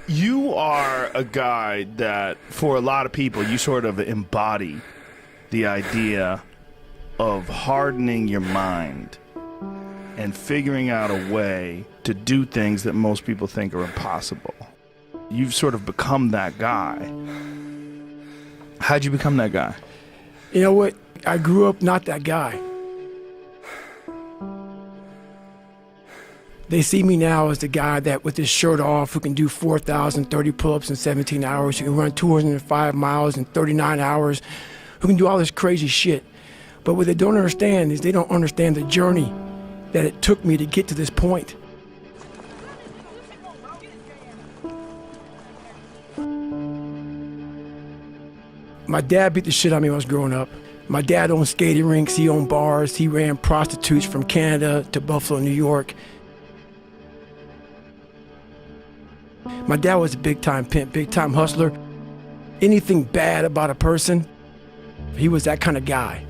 You are a guy that, for a lot of people, you sort of embody the idea of hardening your mind and figuring out a way to do things that most people think are impossible. You've sort of become that guy. How'd you become that guy? You know what? I grew up not that guy. They see me now as the guy that with his shirt off who can do 4,030 pull-ups in 17 hours, who can run 205 miles in 39 hours, who can do all this crazy shit. But what they don't understand is they don't understand the journey that it took me to get to this point. My dad beat the shit out of me when I was growing up. My dad owned skating rinks, he owned bars, he ran prostitutes from Canada to Buffalo, New York. My dad was a big-time pimp, big-time hustler. Anything bad about a person, he was that kind of guy.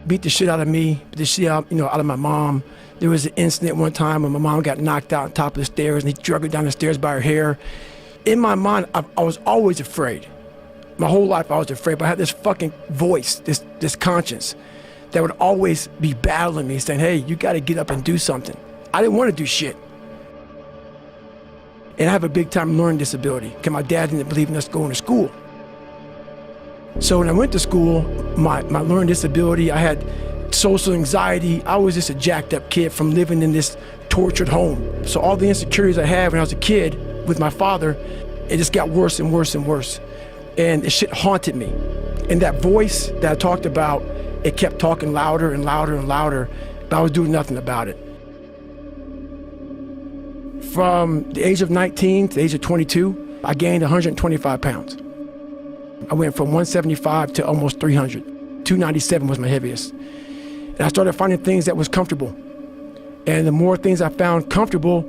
Beat the shit out of me, beat the shit out, out of my mom. There was an incident one time when my mom got knocked out on top of the stairs and he dragged her down the stairs by her hair. In my mind, I was always afraid. My whole life I was afraid, but I had this fucking voice, this conscience that would always be battling me, saying, hey, you gotta get up and do something. I didn't want to do shit. And I have a big time learning disability because my dad didn't believe in us going to school. So when I went to school, my learning disability, I had social anxiety. I was just a jacked up kid from living in this tortured home. So all the insecurities I had when I was a kid with my father, it just got worse and worse and worse. And the shit haunted me. And that voice that I talked about, it kept talking louder and louder and louder, but I was doing nothing about it. From the age of 19 to the age of 22, I gained 125 pounds. I went from 175 to almost 300. 297 was my heaviest. And I started finding things that was comfortable. And the more things I found comfortable,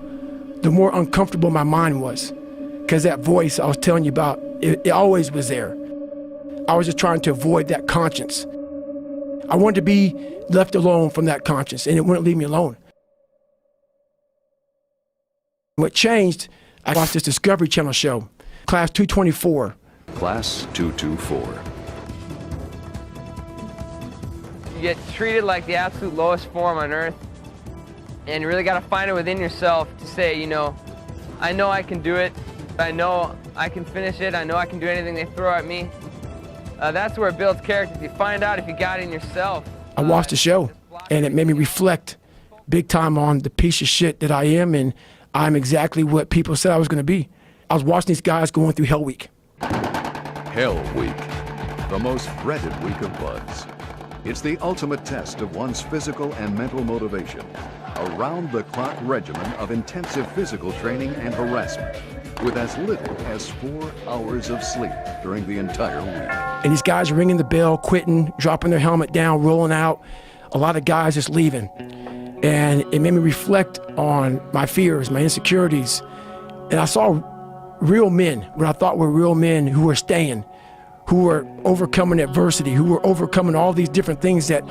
the more uncomfortable my mind was. Because that voice I was telling you about, it always was there. I was just trying to avoid that conscience. I wanted to be left alone from that conscience, and it wouldn't leave me alone. What changed, I watched this Discovery Channel show, Class 224. Class 224. You get treated like the absolute lowest form on earth, and you really got to find it within yourself to say, I know I can do it. I know I can finish it. I know I can do anything they throw at me. That's where it builds character. You find out if you got it in yourself. I watched the show, and it made me reflect big time on the piece of shit that I am, and I'm exactly what people said I was going to be. I was watching these guys going through Hell Week. Hell Week, the most dreaded week of BUD/S. It's the ultimate test of one's physical and mental motivation. A round-the-clock regimen of intensive physical training and harassment, with as little as 4 hours of sleep during the entire week. And these guys are ringing the bell, quitting, dropping their helmet down, rolling out. A lot of guys just leaving. And it made me reflect on my fears, my insecurities. And I saw real men, what I thought were real men who were staying, who were overcoming adversity, who were overcoming all these different things that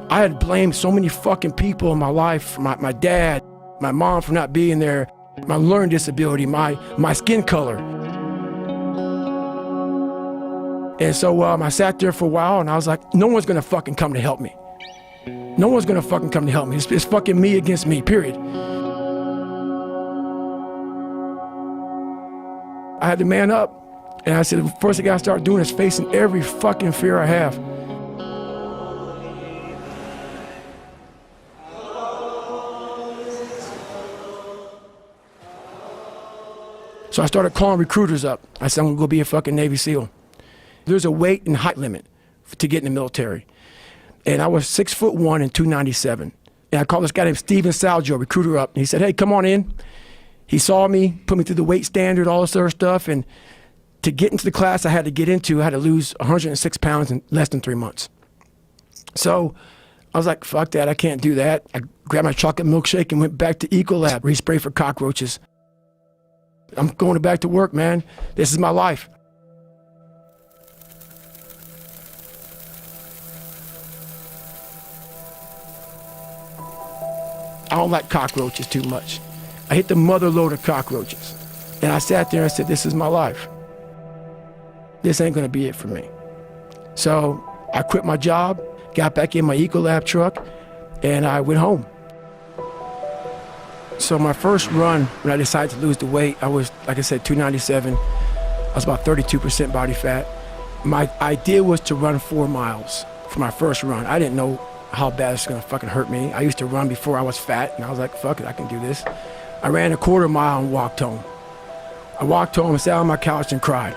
I had blamed so many fucking people in my life, my dad, my mom for not being there, my learning disability, my skin color. And so I sat there for a while and I was like, no one's gonna fucking come to help me. No one's gonna fucking come to help me. It's fucking me against me, period. I had to man up. And I said, the first thing I gotta start doing is facing every fucking fear I have. So I started calling recruiters up. I said, I'm gonna go be a fucking Navy SEAL. There's a weight and height limit to get in the military. And I was 6'1" and 297. And I called this guy named Steven Saljo, recruiter, up. And he said, hey, come on in. He saw me, put me through the weight standard, all this other stuff. And to get into the class I had to lose 106 pounds in less than 3 months. So I was like, fuck that, I can't do that. I grabbed my chocolate milkshake and went back to Ecolab, respray for cockroaches. I'm going back to work, man. This is my life. I don't like cockroaches too much. I hit the mother load of cockroaches. And I sat there and said, this is my life. This ain't gonna be it for me. So I quit my job, got back in my Ecolab truck, and I went home. So my first run, when I decided to lose the weight, I was, like I said, 297. I was about 32% body fat. My idea was to run 4 miles for my first run. I didn't know how bad it's gonna fucking hurt me. I used to run before I was fat, and I was like, fuck it, I can do this. I ran a 1/4 mile and walked home. I walked home and sat on my couch and cried.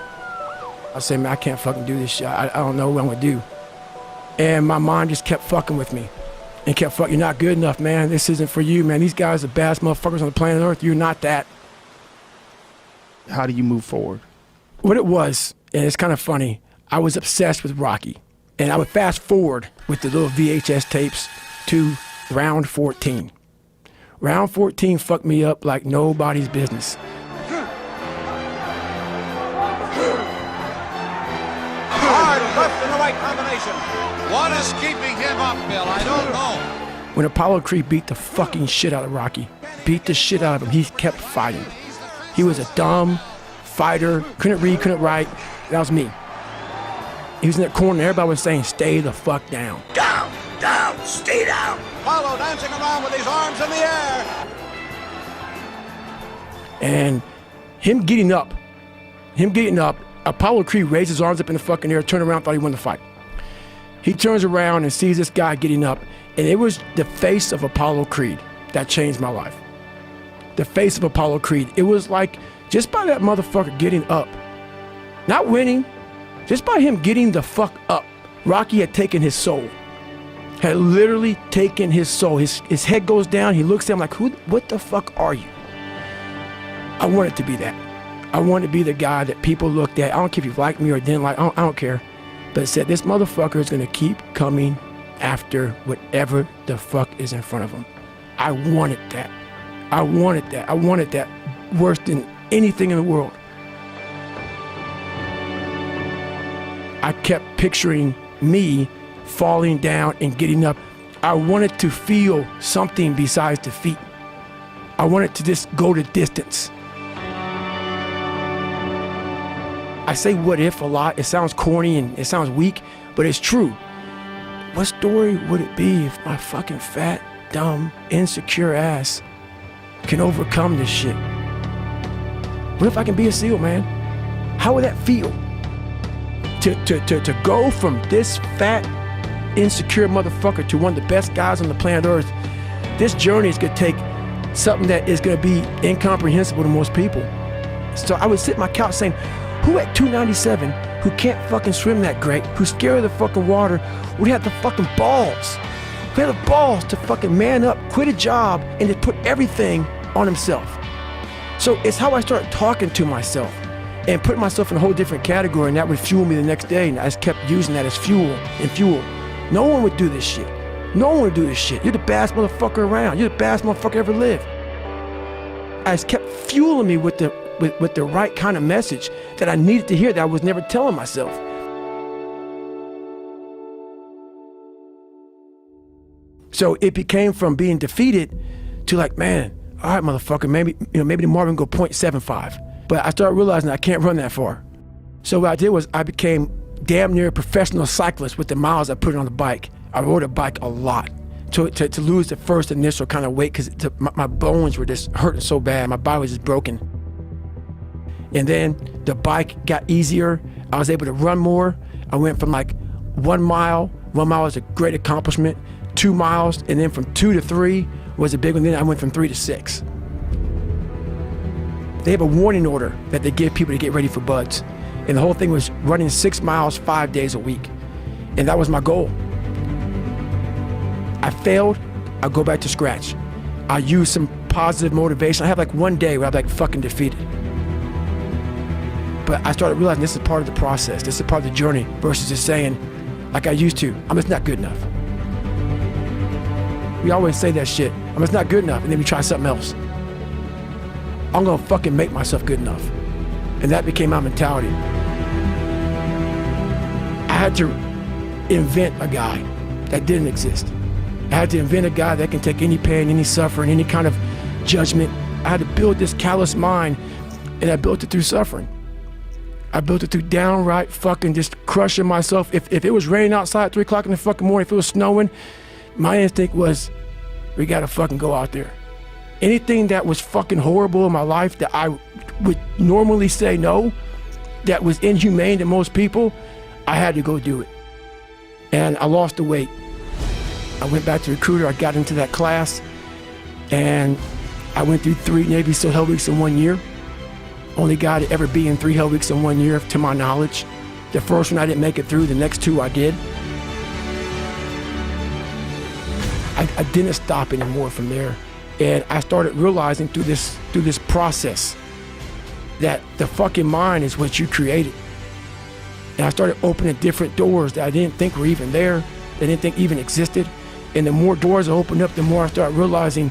I said, man, I can't fucking do this shit. I don't know what I'm gonna do. And my mind just kept fucking with me. And kept fucking, you're not good enough, man. This isn't for you, man. These guys are the baddest motherfuckers on the planet Earth. You're not that. How do you move forward? What it was, and it's kind of funny, I was obsessed with Rocky. And I would fast forward with the little VHS tapes to round 14. Round 14 fucked me up like nobody's business. Hard left and the right combination. What is keeping him up, Bill? I don't know. When Apollo Creed beat the fucking shit out of Rocky, beat the shit out of him, he kept fighting. He was a dumb fighter, couldn't read, couldn't write. That was me. He was in that corner and everybody was saying, stay the fuck down. Down, down, stay down. Apollo dancing around with his arms in the air. And him getting up, Apollo Creed raised his arms up in the fucking air, turned around, thought he won the fight. He turns around and sees this guy getting up, and it was the face of Apollo Creed that changed my life. The face of Apollo Creed. It was like, just by that motherfucker getting up, not winning, just by him getting the fuck up, Rocky had taken his soul. Had literally taken his soul. His head goes down, he looks at him like, what the fuck are you? I wanted to be that. I wanted to be the guy that people looked at. I don't care if you liked me or didn't like, I don't care. But it said, this motherfucker is gonna keep coming after whatever the fuck is in front of him. I wanted that. I wanted that. I wanted that worse than anything in the world. I kept picturing me falling down and getting up. I wanted to feel something besides defeat. I wanted to just go the distance. I say what if a lot. It sounds corny and it sounds weak, but it's true. What story would it be if my fucking fat, dumb, insecure ass can overcome this shit? What if I can be a SEAL, man? How would that feel? To go from this fat, insecure motherfucker to one of the best guys on the planet Earth. This journey is gonna take something that is gonna be incomprehensible to most people. So I would sit on my couch saying, who at 297, who can't fucking swim that great, who's scared of the fucking water, would have the fucking balls? Who had the balls to fucking man up, quit a job, and to put everything on himself? So it's how I started talking to myself and putting myself in a whole different category, and that would fuel me the next day, and I just kept using that as fuel and fuel. No one would do this shit. No one would do this shit. You're the baddest motherfucker around. You're the baddest motherfucker ever lived. I just kept fueling me with the right kind of message that I needed to hear that I was never telling myself. So it became from being defeated to like, man, all right, motherfucker, maybe tomorrow we can go 0.75. But I started realizing I can't run that far. So what I did was I became damn near a professional cyclist with the miles I put on the bike. I rode a bike a lot to lose the first initial kind of weight because my bones were just hurting so bad. My body was just broken. And then the bike got easier. I was able to run more. I went from like 1 mile. 1 mile was a great accomplishment. 2 miles, and then from 2 to 3 was a big one. Then I went from 3 to 6. They have a warning order that they give people to get ready for buds. And the whole thing was running 6 miles 5 days a week. And that was my goal. I failed, I'll go back to scratch. I'll use some positive motivation. I have like one day where I'm like fucking defeated. But I started realizing this is part of the process. This is part of the journey versus just saying, like I used to, I'm just not good enough. We always say that shit. I'm just not good enough, and then we try something else. I'm gonna fucking make myself good enough. And that became my mentality. I had to invent a guy that didn't exist. I had to invent a guy that can take any pain, any suffering, any kind of judgment. I had to build this callous mind And I built it through suffering. I built it through downright fucking just crushing myself. If it was raining outside at 3 o'clock in the fucking morning, if it was snowing, my instinct was, we gotta fucking go out there. Anything that was fucking horrible in my life that I would normally say no, that was inhumane to most people, I had to go do it. And I lost the weight. I went back to recruiter, I got into that class, and I went through 3 Navy SEAL Hell Weeks in 1 year. Only guy to ever be in 3 Hell Weeks in 1 year, to my knowledge. The first one I didn't make it through, the next 2 I did. I didn't stop anymore from there. And I started realizing through this process that the fucking mind is what you created. And I started opening different doors that I didn't think were even there, that I didn't think even existed. And the more doors I opened up, the more I started realizing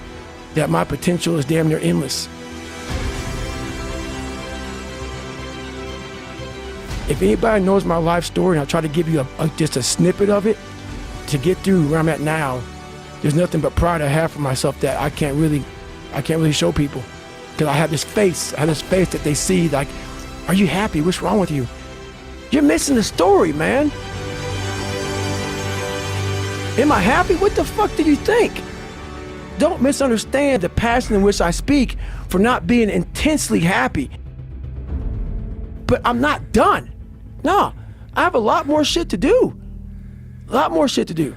that my potential is damn near endless. If anybody knows my life story, and I'll try to give you just a snippet of it to get through where I'm at now, there's nothing but pride I have for myself that I can't really show people. Because I have this face that they see like, are you happy? What's wrong with you? You're missing the story, man. Am I happy? What the fuck do you think? Don't misunderstand the passion in which I speak for not being intensely happy. But I'm not done. No, I have a lot more shit to do. A lot more shit to do.